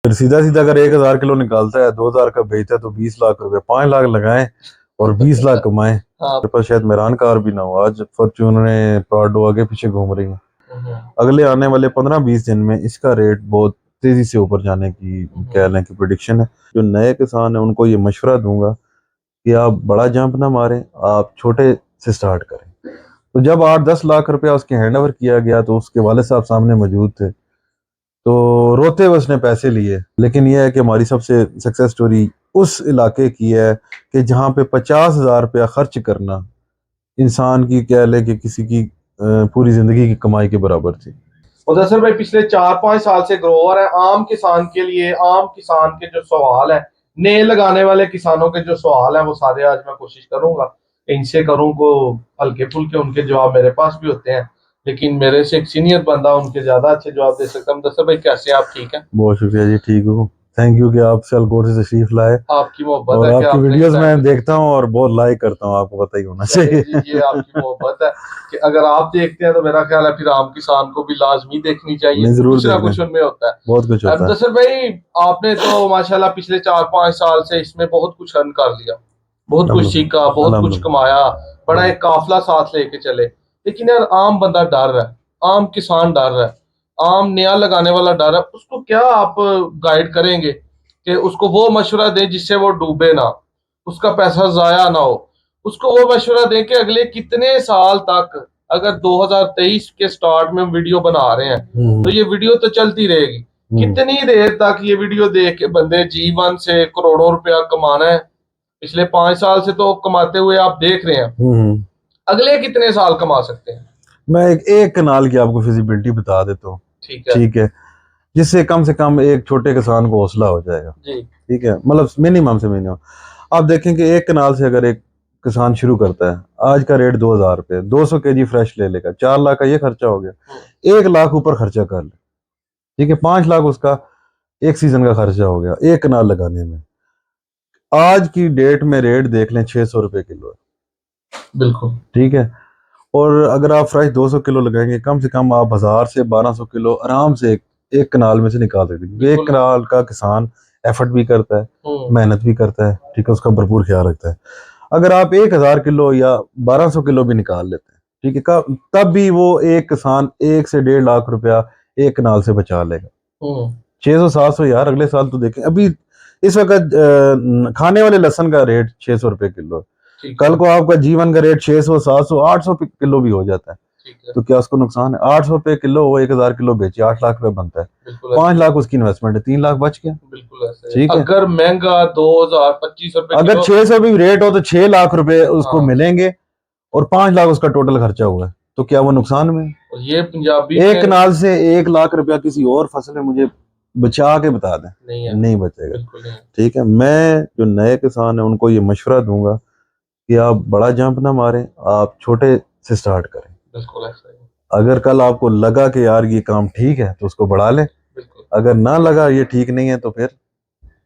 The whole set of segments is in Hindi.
फिर सीधा सीधा अगर 1,000 किलो निकालता है, 2,000 का बेचता है तो 20 लाख रुपए, 5 लाख लगाए और 20 लाख कमाए। हाँ। मेरे पास शायद मेरान कार भी ना हो, आज फॉर्च्यूनर प्राडो आगे पीछे घूम रही है। हम्म, अगले आने वाले 15-20 दिन में इसका रेट बहुत तेजी से ऊपर जाने की कह लें कि प्रिडिक्शन है। जो नए किसान है उनको ये मशवरा दूंगा कि आप बड़ा जंप ना मारें, आप छोटे से स्टार्ट करें। तो जब 8-10 लाख रुपया उसके हैंड ओवर किया गया तो उसके वाले साहब सामने मौजूद थे, तो रोते हुए उसने पैसे लिए। लेकिन यह है कि हमारी सबसे सक्सेस स्टोरी उस इलाके की है कि जहाँ पे 50,000 रुपया खर्च करना इंसान की कह ले कि किसी की पूरी जिंदगी की कमाई के बराबर थी। मुदस्सिर भाई पिछले 4-5 साल से ग्रोवर है। आम किसान के लिए, आम किसान के जो सवाल है, नए लगाने वाले किसानों के जो सवाल है, वो सारे आज मैं कोशिश करूंगा इनसे करूं को हल्के फुल्के उनके जवाब मेरे पास भी होते हैं, लेकिन मेरे से एक सीनियर बंदा उनके ज्यादा अच्छे जवाब दे सकता है। मुदस्सिर भाई कैसे हैं आप? ठीक है? बहुत शुक्रिया जी, ठीक हूँ। थैंक यू कि आप सियालकोट से तशरीफ लाए। आपकी मोहब्बत और है कि आपकी आपने इस वीडियोस टाइम मैं पे। देखता हूँ और बहुत लाइक करता हूँ, आपको पता ही होना चले चाहिए। जी, ये आपकी मोहब्बत है कि अगर आप देखते हैं तो मेरा ख्याल है फिर आम किसान को भी लाजमी देखनी चाहिए, नहीं, जरूर कुछ ना देखना कुछ है, उनमें होता है। बहुत कुछ होता है। मुदस्सिर भाई, आपने तो माशाल्लाह पिछले 4-5 साल से इसमें बहुत कुछ अर्न कर लिया, बहुत कुछ सीखा, अल्हम्दुलिल्लाह, बहुत कुछ अल्हम्दुलिल्लाह। कमाया, बड़ा एक काफिला साथ लेके चले। लेकिन यार आम बंदा डर रहा है, आम किसान डर रहा है, आम नया लगाने वाला डर रहा है। उसको क्या आप गाइड करेंगे कि उसको वो मशवरा दें जिससे वो डूबे ना, उसका पैसा जाया ना हो? उसको वो मशवरा दें कि अगले कितने साल तक, अगर 2023 के स्टार्ट में हम वीडियो बना रहे हैं तो ये वीडियो तो चलती रहेगी, हम्म। कितनी देर तक ये वीडियो देख के बंदे जीवन से करोड़ों रुपया कमाना है? पिछले 5 साल से तो कमाते हुए आप देख रहे हैं, हम्म। अगले कितने साल कमा सकते हैं? मैं एक कनाल की आपको फिजिबिलिटी बता देता हूँ, ठीक है ठीक है, जिससे कम से कम एक छोटे किसान को हौसला हो जाएगा। जी। ठीक है, मतलब मिनिमम से मिनिमम आप देखें कि एक कनाल से अगर एक किसान शुरू करता है, आज का रेट 2,000 रुपये, 200 kg फ्रेश ले लेगा, 4 लाख का ये खर्चा हो गया। 1 लाख ऊपर खर्चा कर ले, ठीक है, 5 लाख उसका एक सीजन का खर्चा हो गया एक कनाल लगाने में। आज की डेट में रेट देख लें, 600 रुपये किलो है। बिल्कुल। ठीक है, और अगर आप फ्रेश 200 किलो लगाएंगे, कम से कम आप 1,000 से 1,200 किलो आराम से एक कनाल में से निकाल सकते हैं, क्योंकि एक बिल्कुल। कनाल का किसान एफर्ट भी करता है, मेहनत भी करता है, ठीक है, उसका भरपूर ख्याल रखता है। अगर आप 1,000 किलो या 1,200 किलो भी निकाल लेते हैं, ठीक है, तब भी वो एक किसान 1 से 1.5 लाख रुपया एक कनाल से बचा लेगा। 600-700 यार, अगले साल तो देखें, अभी इस वक्त खाने वाले लहसुन का रेट 600 रुपये किलो है। ठीक कल है। को आपका जीवन का रेट 600, 700, 800 किलो भी हो जाता है, ठीक है। तो क्या उसको नुकसान है? 800 रुपये किलो, वो 1,000 किलो बेचे, 8 लाख रुपए बनता है। बिल्कुल 5 लाख उसकी इन्वेस्टमेंट है, 3 लाख बच गया। बिल्कुल ऐसे है। ठीक है, अगर महंगा 2025 रुपए अगर किलो। 600 भी रेट हो तो 6 लाख रुपए उसको हाँ। मिलेंगे, और 5 लाख उसका टोटल खर्चा हुआ है, तो क्या वो नुकसान में है? और ये पंजाबी एक में कनाल से 1 लाख रुपया किसी और फसल में मुझे बचा के बता दें, नहीं है, नहीं बचेगा। बिल्कुल नहीं है। ठीक है, मैं जो नए किसान है उनको ये मशवरा दूंगा कि आप बड़ा जंप ना मारें, आप छोटे से स्टार्ट करें। बिल्कुल ऐसा ही है। अगर कल आपको लगा कि यार ये काम ठीक है तो उसको बढ़ा लें, बिल्कुल। अगर ना लगा ये ठीक नहीं है तो फिर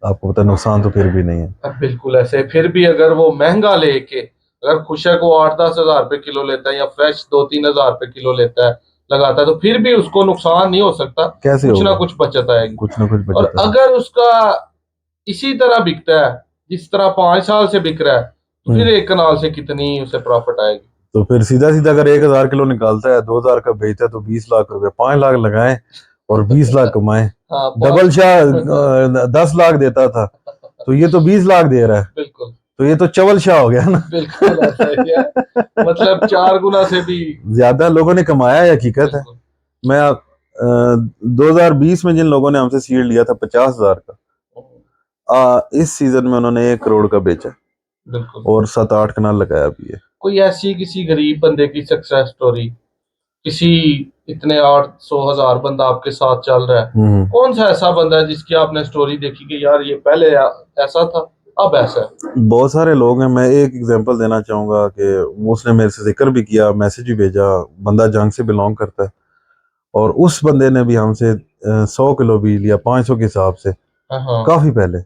आपको पता नुकसान तो फिर भी नहीं है। अब बिल्कुल ऐसे फिर भी अगर वो महंगा लेके, अगर खुशक वो 8-10 हजार रुपए किलो लेता है या फ्रेश 2-3 हजार रुपए किलो लेता है, लगाता है, तो फिर भी उसको नुकसान नहीं हो सकता, कैसे कुछ ना होगा? कुछ बचत आएगी। कुछ ना कुछ और बचत है। अगर उसका इसी तरह बिकता है जिस तरह 5 साल से बिक रहा है, तो फिर हम्म। एक कनाल से कितनी उसे प्रॉफिट आएगी? तो फिर सीधा सीधा अगर 1,000 किलो निकालता है, 2,000 का बेचता है तो 20 लाख रुपए, 5 लाख लगाए और 20 लाख कमाए। हाँ डबल शाह बहुत। 10 लाख देता था, तो ये तो 20 लाख दे रहा है, बिल्कुल। तो ये तो चवल शाह हो गया ना। बिल्कुल ऐसा ही है, मतलब 4 गुना से भी। ज्यादा लोगों ने कमाया है, हकीकत है। बिल्कुल। मैं 2020 में जिन लोगों ने हमसे सीड लिया था 50,000 का, इस सीजन में उन्होंने 1 करोड़ का बेचा बिल्कुल। और 7-8 कनाल लगाया भी है। कोई ऐसी किसी गरीब बंदे की सक्सेस स्टोरी, किसी इतने 800 हजार बंदा आपके साथ चल रहा है, हम्म। कौन सा ऐसा बंदा है जिसकी आपने स्टोरी देखी कि यार ये पहले ऐसा था, अब ऐसा है? बहुत सारे लोग हैं, मैं एक एग्जांपल देना चाहूंगा कि उसने मेरे से जिक्र भी किया, मैसेज भी भेजा। बंदा जंग से बिलोंग करता है, और उस बंदे ने भी हमसे 100 किलो भी लिया 500 के हिसाब से, हाँ। काफी पहले।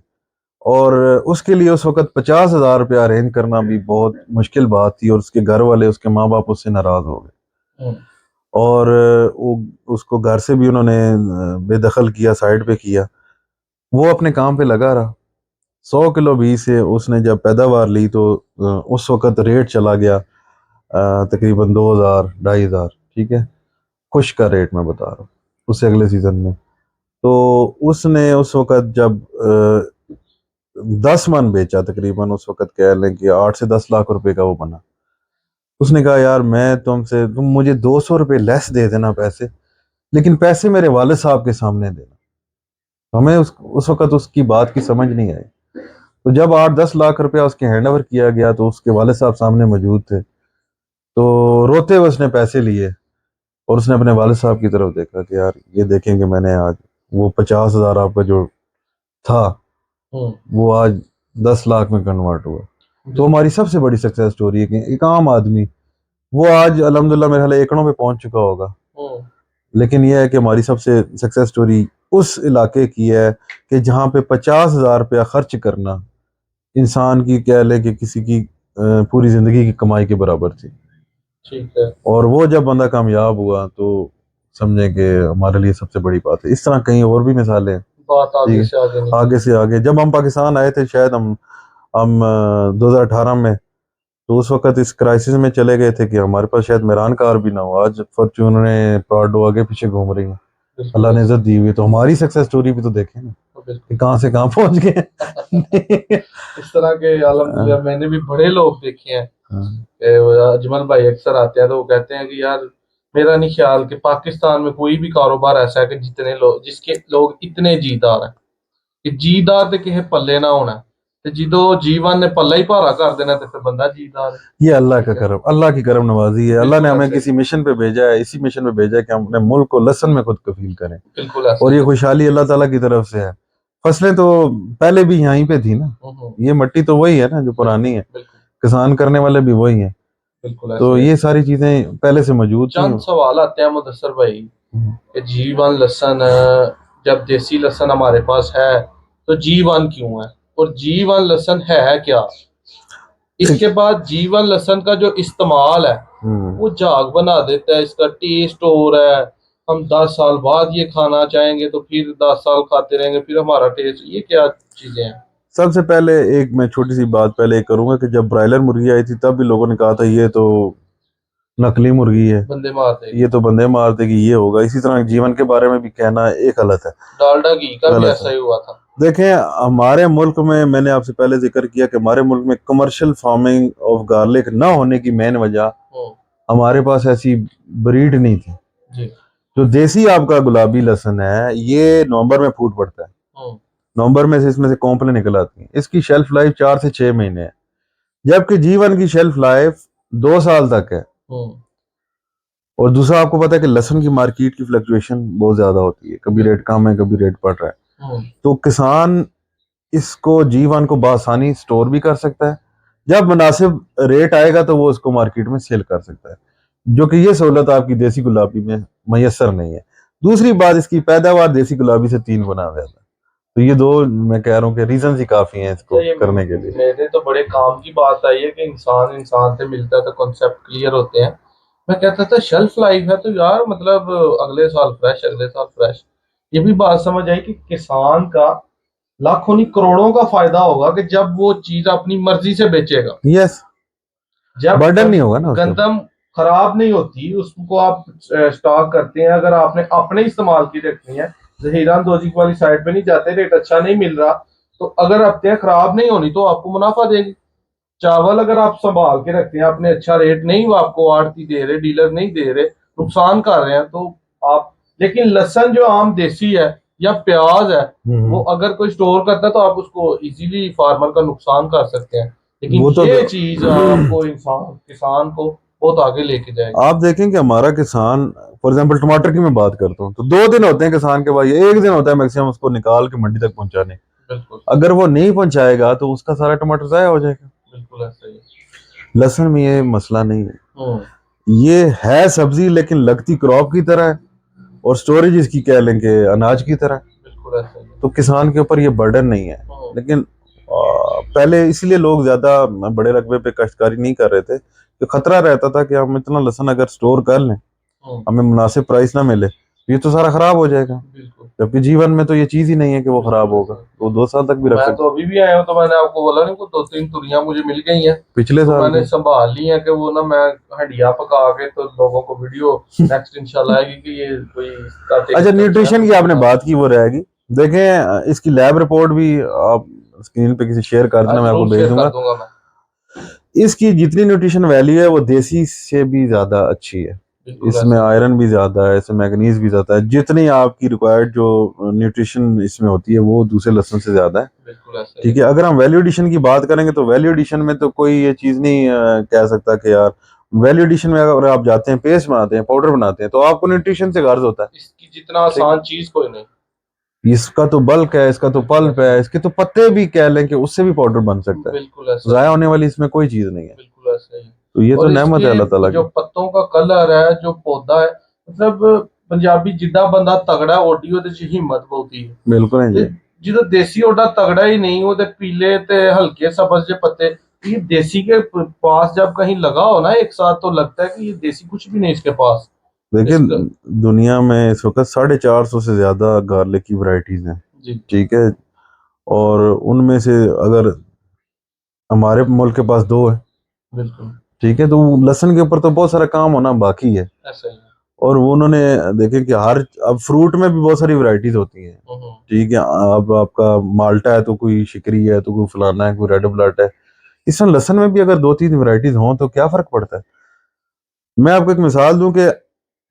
और उसके लिए उस वक्त 50,000 रुपया अरेंज करना भी बहुत मुश्किल बात थी, और उसके घर वाले, उसके माँ बाप उससे नाराज हो गए, हम्म, और वो उसको घर से भी उन्होंने बेदखल किया, साइड पे किया। वो अपने काम पे लगा रहा। 100 किलो बीज से उसने जब पैदावार ली तो उस वक्त रेट चला गया तकरीबन 2,000 2,500, ठीक है, खुश का रेट मैं बता रहा हूँ, उससे अगले सीजन में। तो उसने उस वक्त जब 10 मन बेचा, तकरीबन उस वक्त कह लें कि 8 से 10 लाख रुपए का वो बना। उसने कहा यार मैं तुमसे, तुम मुझे 200 रुपये लेस दे देना पैसे, लेकिन पैसे मेरे वाले साहब के सामने देना। हमें उस वक्त उसकी बात की समझ नहीं आई। तो जब 8-10 लाख रुपया उसके हैंड ओवर किया गया तो उसके वाले साहब सामने मौजूद थे। तो रोते हुए उसने पैसे लिए और उसने अपने वाले साहब की तरफ देखा कि यार ये देखेंगे, मैंने आज वो 50,000 आपका जो था वो आज 10 लाख में कन्वर्ट हुआ। तो हमारी सबसे बड़ी सक्सेस स्टोरी है कि एक आम आदमी वो आज अल्हम्दुलिल्लाह मेरे ख्याल एकड़ों पे पहुंच चुका होगा। लेकिन यह है कि हमारी सबसे सक्सेस स्टोरी उस इलाके की है कि जहाँ पे 50,000 रुपया खर्च करना इंसान की कह ले कि किसी की पूरी जिंदगी की कमाई के बराबर थी। ठीक है। और वो जब बंदा कामयाब हुआ तो समझे कि हमारे लिए सबसे बड़ी बात है। इस तरह कहीं और भी मिसालें हैं। बात ठीक आगे है, से आगे नहीं। आगे से आगे जब हम पाकिस्तान आए थे, शायद हम 2018 में, तो उस वक्त इस क्राइसिस में चले गए थे कि हमारे पास शायद मेरान कार भी ना हो। आज फॉर्च्यूनर प्राडो आगे पीछे घूम रही है, अल्लाह ने इज्जत दी हुई। तो हमारी सक्सेस स्टोरी भी तो देखें ना कि कहाँ से कहाँ पहुंच गए। इस तरह के अल्हम्दुलिल्लाह मैंने भी बड़े लोग देखे हैं। हाँ। वो अजमल भाई अक्सर आते हैं तो वो कहते हैं कि यार मेरा नहीं ख्याल कि पाकिस्तान में कोई भी कारोबार ऐसा है कि जितने लोग जिसके लोग इतने जीदार हैं कि जीदार ते किसे पल्ले ना होना ते जिदो जीवन ने पल्ला ही भारा कर देना ते फिर बंदा जीदार है। ये अल्लाह का करम, अल्लाह की करम नवाजी है। अल्लाह ने बिल्कुल हमें ऐसे किसी मिशन पे भेजा है, इसी मिशन पे भेजा है कि हम अपने मुल्क को लसन में खुद कफील करें। बिल्कुल ऐसे और ही ये है। खुशहाली अल्लाह ताला की तरफ से है। फसलें तो पहले भी यहीं पे थी ना, ये मिट्टी तो वही है ना जो पुरानी है, बिल्कुल किसान करने वाले भी वही हैं। बिल्कुल तो ऐसे है। ये सारी चीजें पहले से मौजूद थी। चंद सवाल आते हैं मुदस्सर भाई कि जीवन लहसन जब देसी लहसन हमारे पास है तो जीवन क्यों है और जीवन लहसन है क्या? इसके बाद जीवन लहसन का जो इस्तेमाल है वो झाग बना देता है, इसका टेस्ट हो रहा है। हम 10 साल बाद ये खाना चाहेंगे तो फिर 10 साल खाते रहेंगे, फिर हमारा टेस्ट, ये क्या चीजें हैं? सबसे पहले एक मैं छोटी सी बात पहले एक करूंगा कि जब ब्रायलर मुर्गी आई थी तब भी लोगों ने कहा था ये तो नकली मुर्गी है, बंदे मार देगी, ये तो बंदे मार देगी, ये होगा। इसी तरह जीवन के बारे में भी कहना एक गलत है, डालडा घी का भी गलत ऐसा है। ही हुआ था। देखें हमारे मुल्क में, मैंने आपसे पहले जिक्र किया कि हमारे मुल्क में कमर्शियल फार्मिंग ऑफ गार्लिक ना होने की मेन वजह हमारे पास ऐसी ब्रीड नहीं थी। जी। जो देसी आपका गुलाबी लहसुन है ये नवंबर में फूट पड़ता है, नवंबर में से इसमें से कॉम्पलें निकल आती हैं। इसकी शेल्फ लाइफ 4 से 6 महीने है, जबकि जीवन की शेल्फ लाइफ 2 साल तक है। और दूसरा आपको पता है कि लहसुन की मार्केट की फ्लक्चुएशन बहुत ज्यादा होती है, कभी रेट कम है कभी रेट बढ़ रहा है। तो किसान इसको जीवन को बआसानी स्टोर भी कर सकता है, जब मुनासिब रेट आएगा तो वो उसको मार्केट में सेल कर सकता है, जो कि ये सहूलत आपकी देसी गुलाबी में मैसर नहीं है। दूसरी बात, इसकी पैदावार देसी गुलाबी से 3 गुना ज्यादा। तो ये दो मैं कह रहा हूँ कि रीजन ही काफी हैं इसको करने के लिए। मेरे तो बड़े काम की बात आई है कि इंसान इंसान से मिलता है तो कॉन्सेप्ट क्लियर होते हैं। मैं कहता था शेल्फ लाइफ है तो यार मतलब अगले साल फ्रेश, अगले साल फ्रेश। ये भी बात समझ आई कि किसान का लाखों नहीं करोड़ों का फायदा होगा कि जब वो चीज अपनी मर्जी से बेचेगा। यस, जब बर्डन नहीं होगा ना उसका। गंदम खराब नहीं होती, उसको आप स्टॉक करते हैं, अगर आपने अपने इस्तेमाल की रखनी है, जहीरा अंदोजी वाली साइड पे नहीं जाते, रेट अच्छा नहीं मिल रहा, तो अगर हफ्ते खराब नहीं होनी तो आपको मुनाफा देगी। चावल अगर आप संभाल के रखते हैं, आपने अच्छा रेट नहीं, वो आपको आड़ती दे रहे, डीलर नहीं दे रहे, नुकसान कर रहे हैं तो आप। लेकिन लहसन जो आम देसी है या प्याज है, वो अगर कोई स्टोर करता है तो आप उसको इजीली फार्मर का नुकसान कर सकते हैं। लेकिन वो तो ये चीज आपको इंसान किसान को बहुत आगे लेके जाएगी। आप देखें कि हमारा किसान, फॉर एग्जांपल टमाटर की मैं बात करता हूँ तो 2 दिन होते हैं किसान के पास, एक दिन होता है मैक्सिमम उसको निकाल के मंडी तक पहुंचाने। बिल्कुल। अगर वो नहीं पहुंचाएगा तो उसका सारा टमाटर जाया हो जाएगा। बिल्कुल ऐसा ही है। लहसुन में ये मसला नहीं है, ये है सब्जी लेकिन लगती क्रॉप की तरह है और स्टोरेज इसकी कह लें कि अनाज की तरह है। बिल्कुल ऐसा ही है। तो किसान के ऊपर ये बर्डन नहीं है। लेकिन पहले इसलिए लोग ज्यादा बड़े रकबे पे काश्तकारी नहीं कर रहे थे कि खतरा रहता था कि हम इतना लहसुन अगर स्टोर कर लें हमें मुनासिब प्राइस ना मिले ये तो सारा खराब हो जाएगा, बिल्कुल जबकि जीवन में तो ये चीज ही नहीं है कि वो खराब होगा, वो 2 साल तक भी रख मैं सकते। तो अभी भी आया हूँ, तो मैंने आपको बोला नहीं, को 2-3 तुरियां मुझे मिल गई हैं, पिछले तो साल मैंने के। संभाल ली है कि वो ना मैं हंडिया पका के तो लोगों को वीडियो नेक्स्ट इंशाल्लाह आएगी कि ये कोई इसका अच्छा, टेस्ट अच्छा है न्यूट्रिशन तो की वो आपने बना। बात की, वो रहेगी। देखें, इसकी लैब रिपोर्ट भी आप स्क्रीन पे किसी शेयर कर हाँ देना, मैं आपको जरूर भेज शेयर कर दूंगा। दूंगा मैं। इसकी जितनी न्यूट्रिशन वैल्यू है वो देसी से भी ज्यादा अच्छी है। बिल्कुल इसमें ऐसे ही है। आयरन भी ज्यादा है, इसमें मैग्नीज भी ज्यादा है, जितनी आपकी रिक्वायर्ड जो न्यूट्रिशन इसमें होती है वो दूसरे लहसुन से ज्यादा है। बिल्कुल ऐसे ही ठीक है, अगर हम वैल्यू एडिशन की बात करेंगे तो वैल्यू एडिशन में तो कोई ये चीज नहीं कह सकता कि यार, वैल्यू एडिशन में अगर आप जाते हैं, पेस्ट बनाते हैं, पाउडर बनाते हैं, तो आपको न्यूट्रिशन से गर्ज होता है। इसकी जितना ठीक है, आसान चीज कोई नहीं। इसका तो बल्क है, इसका तो बिल्कुल पल्प ऐसे है, ही इसके तो पत्ते भी कह लें कि उससे भी पाउडर बन सकता है। बिल्कुल ऐसे जाया ही होने वाली इसमें कोई चीज नहीं है। बिल्कुल ऐसे ही। तो ये तो और नेमत है इसके अल्लाह ताला जो की। पत्तों का कलर है, जो पौधा है, मतलब पंजाबी जिद्दा बंदा तगड़ा है ओडी ਉਹਦੇ ਚ हिम्मत बहुत ही है। बिल्कुल है ਤੇ जी। ਜਦੋਂ देसी ओडा तगड़ा ही नहीं, ਉਹਦੇ पीले ते हल्के सब्ज जे पत्ते, ये देसी के पास जब कहीं लगा हो ना एक साथ, तो लगता है कि ये देसी कुछ भी नहीं इसके पास। देखिए, इसका दुनिया में इस वक्त 450 से ज्यादा गार्लिक की वैरायटीज हैं। जी ठीक है, और उनमें से अगर हमारे मुल्क के पास 2 है। बिल्कुल ठीक है, तो लहसुन के ऊपर तो बहुत सारा काम होना बाकी है। ऐसा ही है। और वो उन्होंने देखे कि हर, अब फ्रूट में भी बहुत सारी वैरायटीज होती हैं। हम्म, ठीक है, अब आपका माल्टा है तो कोई शिकरी है, तो कोई फलाना है, कोई रेड ब्लड है। इसमें लहसुन में भी अगर 2-3 वैरायटीज हों तो क्या फर्क पड़ता है। मैं आपको एक मिसाल दूं कि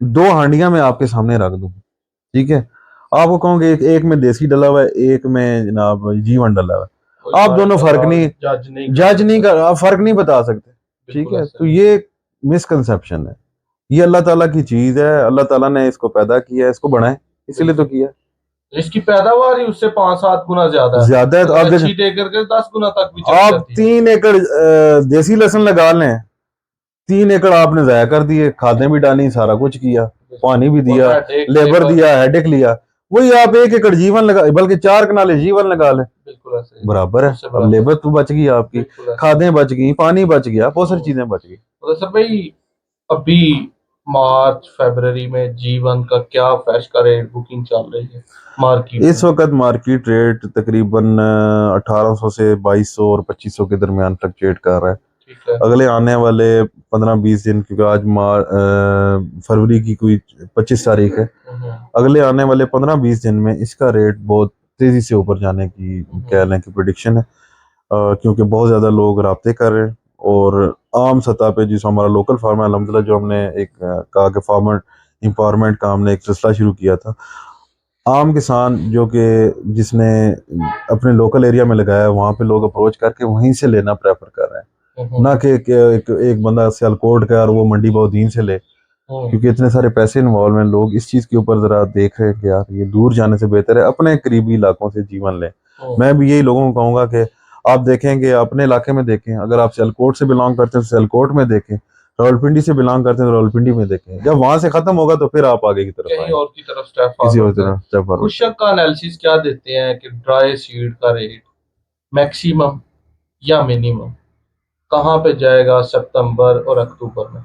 2 हांडियां मैं आपके सामने रख दूं। ठीक है, आपको कहूँगे एक में देसी डला हुआ है, एक में जनाब जीवन डला हुआ कोई है, आप फर्क दोनों फर्क नहीं, जज नहीं कर जज नहीं सकता। कर, आप फर्क नहीं बता सकते। ठीक बिल्कुल है, ऐसा तो ही ये मिसकंसेप्शन है। ये अल्लाह ताला की चीज है, अल्लाह ताला ने इसको पैदा किया है, इसको बनाए, इसीलिए तो बिल्कुल। किया इसकी पैदावार ही उससे 5-7 गुना ज्यादा है। ज्यादा है। तो अगर आप देखें, अच्छी टेकर के 10 गुना तक भी चली आप जाती है। 3 एकड़ देसी लहसुन लगा लें, 3 एकड़ आपने जाया कर दिए, खादें भी डाली, सारा कुछ किया, बिल्कुल। पानी भी और दिया, हेडेक लेबर लेबर। दिया, हेडेक लिया। वही आप 1 एकड़ जीवन लगा, बल्कि 4 कनाले जीवन लगा लें, बिल्कुल ऐसे ही। बराबर है। उससे अब बराबर लेबर है। तो बच गई आपकी, बिल्कुल ऐसे ही। खादें बच गई, पानी बच गया, बहुत सारी हम्म। चीजें बच गई। तो सर भाई, अभी मार्च फरवरी में जीवन का क्या फ्रेश का रेट बुकिंग चल रही है मार्केट इस में? वक्त मार्केट रेट तकरीबन 1800 से 2200 और 2500 के दरमियान फ्लक्चुएट कर रहा है। ठीक है। अगले आने वाले 15-20 दिन, क्योंकि आज फरवरी की कोई 25 तारीख है, हम्म, अगले आने वाले 15-20 दिन में इसका रेट बहुत तेजी से ऊपर जाने की कह हम्म, लें कि प्रिडिक्शन है। क्योंकि बहुत ज़्यादा लोग राब्ते कर रहे हैं, और आम सतह पे जिस हमारा लोकल फार्मर अलहमदिल्ला, जो हमने एक कहा कि फार्मर एम्पावरमेंट का हमने एक सिलसिला शुरू किया था, आम किसान जो कि जिसने अपने लोकल एरिया में लगाया है, वहाँ पे लोग अप्रोच करके वहीं से लेना प्रेफर कर रहे हैं, ना कि एक बंदा सियालकोट का और वो मंडी बहुदीन से ले, हम्म, क्योंकि इतने सारे पैसे इन्वॉल्व हैं। लोग इस चीज़ के ऊपर ज़रा देख रहे हैं कि यार ये दूर जाने से बेहतर है अपने करीबी इलाकों से जीवन लें। हम्म, मैं भी यही लोगों को कहूँगा कि आप देखेंगे, अपने इलाके में देखें, अगर आप सियालकोट से बिलोंग करते हैं तो सियालकोट में देखें, रावलपिंडी से बिलोंग करते हैं तो रावलपिंडी में देखें, जब वहां से खत्म होगा तो फिर आप आगे की तरफ कहीं आएंगे, और की तरफ स्टेप किसी और फॉरवर्ड करें। तरफ स्टेप फॉरवर्ड करें। खुशक का एनालिसिस क्या देते हैं कि ड्राई सीड का रेट मैक्सिमम या मिनिमम कहाँ पे जाएगा सितंबर और अक्टूबर में?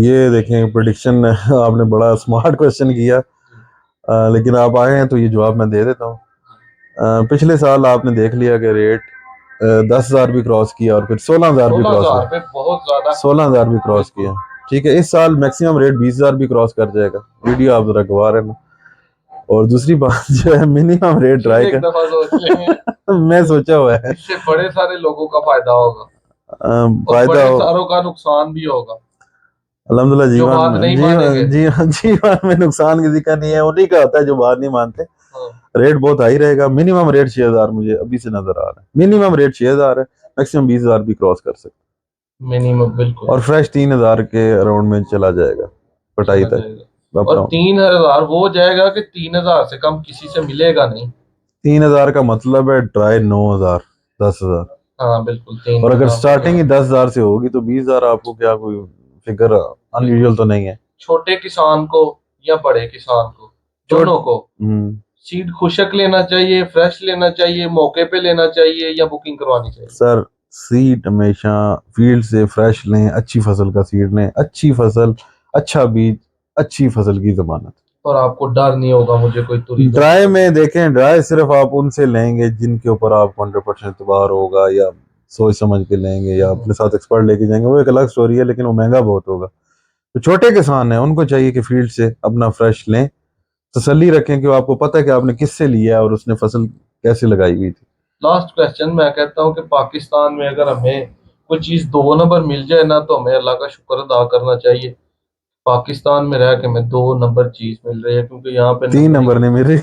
ये देखें, प्रिडिक्शन आपने बड़ा स्मार्ट क्वेश्चन किया, जी, लेकिन आप आए हैं तो ये जवाब मैं दे देता हूँ। पिछले साल आपने देख लिया कि रेट 10,000 भी क्रॉस किया, और फिर 16,000 भी क्रॉस 16,000 किया, पे बहुत ज्यादा। 16,000 भी क्रॉस बिल्कुल। किया। ठीक है, इस साल मैक्सिमम रेट 20,000 भी क्रॉस कर जाएगा, वीडियो आप जरा गवा रहे हैं। और दूसरी बात जो है, मिनिमम रेट फिर ट्राई एक दफा सोच लें, कर मैं सोचा हुआ है, इससे बड़े सारे लोगों का फायदा होगा और फायदा बड़े हो, सारों का नुकसान भी होगा, अल्हम्दुलिल्लाह। जो जीवन बात नहीं मानेंगे। जीवन में नुकसान किसी का नहीं है, उन्हीं का होता है जो बात नहीं मानते। हाँ, रेट बहुत हाई रहेगा, मिनिमम रेट 6,000 मुझे अभी से नजर आ रहा है, मिनिमम रेट 6,000 है, मैक्सिमम 20,000 भी क्रॉस कर सकते मिनिमम हैं, बिल्कुल और फ्रेश 3,000 के अराउंड में चला जाएगा कटाई चला तक जाएगा। और अपना। 3,000 वो जाएगा कि 3,000 से कम किसी से मिलेगा नहीं। 3,000 का मतलब है ड्राई 9,000, 10,000। हाँ बिल्कुल, तीन और अगर गुना हो स्टार्टिंग गया। ही 10,000 से होगी तो 20,000 आपको क्या कोई फिगर बिल्कुल। अनयूजुअल तो नहीं है। छोटे किसान को या बड़े किसान को, चोट दोनों को हम्म, सीड खुशक लेना चाहिए, फ्रेश लेना चाहिए, मौके पे लेना चाहिए, या बुकिंग करवानी चाहिए? सर, सीड हमेशा फील्ड से फ्रेश लें, अच्छी फसल का सीड लें, अच्छी फसल, अच्छा बीज, अच्छी फसल की जमानत। और आपको डर नहीं होगा मुझे कोई तुरी ड्राई में देखें, ड्राई सिर्फ आप उनसे लेंगे जिनके ऊपर आप 100% एतबार होगा, या सोच समझ के लेंगे, या अपने साथ एक्सपर्ट लेके जाएंगे, वो एक अलग स्टोरी है, लेकिन वो महंगा बहुत होगा। तो छोटे किसान हैं, उनको चाहिए कि फील्ड से अपना फ्रेश लें, तसल्ली रखें कि वो आपको पता है कि आपने किससे लिया है और उसने फसल कैसे लगाई हुई थी। लास्ट क्वेश्चन मैं कहता हूँ कि पाकिस्तान में अगर हमें कोई चीज 2 नंबर मिल जाए ना तो हमें अल्लाह का शुक्र अदा करना चाहिए। पाकिस्तान में रह के हमें 2 नंबर चीज मिल रही है, क्योंकि यहाँ पे 3 नंबर नंबरिंग नहीं मेरे।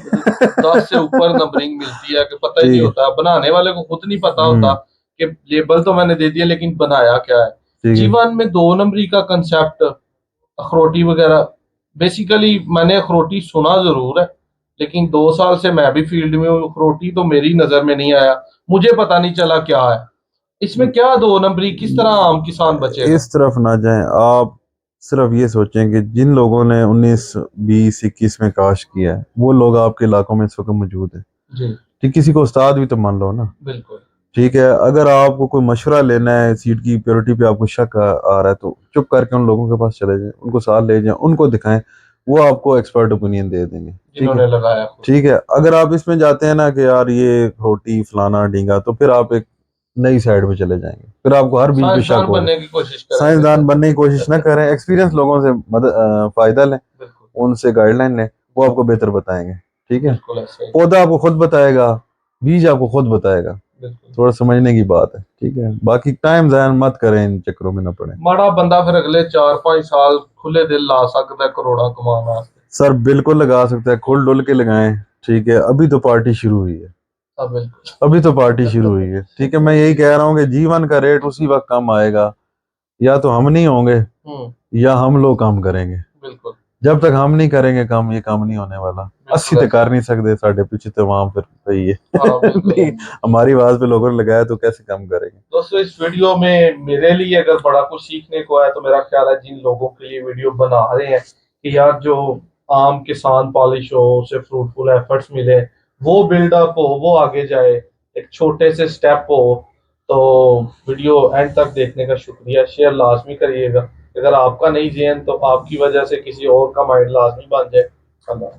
10 से ऊपर नंबरिंग मिलती है कि पता ही नहीं ठीक है। होता, बनाने वाले को खुद नहीं पता होता हम्म। कि लेबल तो मैंने दे दिया लेकिन बनाया क्या है। ठीक है। जीवन में 2 नंबरी का कंसेप्ट, अखरोटी वगैरह, बेसिकली मैंने अखरोटी सुना जरूर है, लेकिन 2 साल से मैं भी फील्ड में हूँ, अखरोटी तो मेरी नजर में नहीं आया, मुझे पता नहीं चला क्या है इसमें, क्या 2 नंबरी, किस तरह आम किसान बचेगा। इस तरफ ना जाएं आप। सिर्फ ये सोचें कि जिन लोगों ने 19, 20, 21 में काश किया है, वो लोग आपके इलाकों में इस वक्त मौजूद हैं। जी ठीक, किसी को उस्ताद भी तो मान लो ना। बिल्कुल। ठीक है, अगर आपको कोई मशवरा लेना है, सीट की प्योरिटी पे आपको शक आ रहा है, तो चुप करके उन लोगों के पास चले जाएं, उनको साथ ले जाएं, उनको दिखाएं, वो आपको एक्सपर्ट ओपिनियन दे देंगे। ठीक है। जिन्होंने लगाया खुद। ठीक है, अगर आप इसमें जाते हैं ना कि यार ये रोटी फलाना ढींगा, तो फिर आप एक नई साइड में चले जाएंगे, फिर आपको हर बीच पे शक साइंसदान होगा। बनने की कोशिश करेंगे साइंसदान फिर। बनने की कोशिश ना करें, एक्सपीरियंस लोगों से फायदा लें, बिल्कुल उनसे गाइडलाइन लें, वो आपको बेहतर बताएंगे। ठीक है। बिल्कुल ऐसे ही। पौधा आपको खुद बताएगा, बीज आपको खुद बताएगा। बिल्कुल। थोड़ा समझने की बात है। ठीक है, बाकी टाइम ज़ाया मत करें, इन चक्करों में ना पड़े। माड़ा बंदा फिर अगले 4-5 साल खुले दिल ला सकता है करोड़ा कमाना वास्ते। सर बिल्कुल लगा सकते हैं, खुल डुल के लगाएं। ठीक है, अभी तो पार्टी शुरू हुई है। हाँ बिल्कुल। अभी तो पार्टी शुरू हुई है। ठीक है, मैं यही कह रहा हूँ कि जीवन का रेट उसी वक्त कम आएगा, या तो हम नहीं होंगे या हम लोग काम करेंगे। बिल्कुल जब तक हम नहीं करेंगे काम, ये काम नहीं होने वाला। अस्सी बिल्कुल तो ऐसे। कर नहीं सकते, साढ़े पीछे तो वहां फिर सही है। हाँ बिल्कुल। नहीं, हमारी आवाज पे लोगों ने लगाया तो कैसे काम करेंगे। दोस्तों इस वीडियो में मेरे लिए अगर बड़ा कुछ सीखने को है तो मेरा ख्याल है जिन लोगों के लिए वीडियो बना रहे हैं कि यार जो आम किसान पॉलिश हो, उसे फ्रूटफुल एफर्ट्स मिले, वो बिल्डअप हो, वो आगे जाए, एक छोटे से स्टेप हो, तो वीडियो एंड तक देखने का शुक्रिया। शेयर लाजमी करिएगा, अगर आपका नहीं जहन तो आपकी वजह से किसी और का माइंड लाजमी बन जाए। अल्लाह।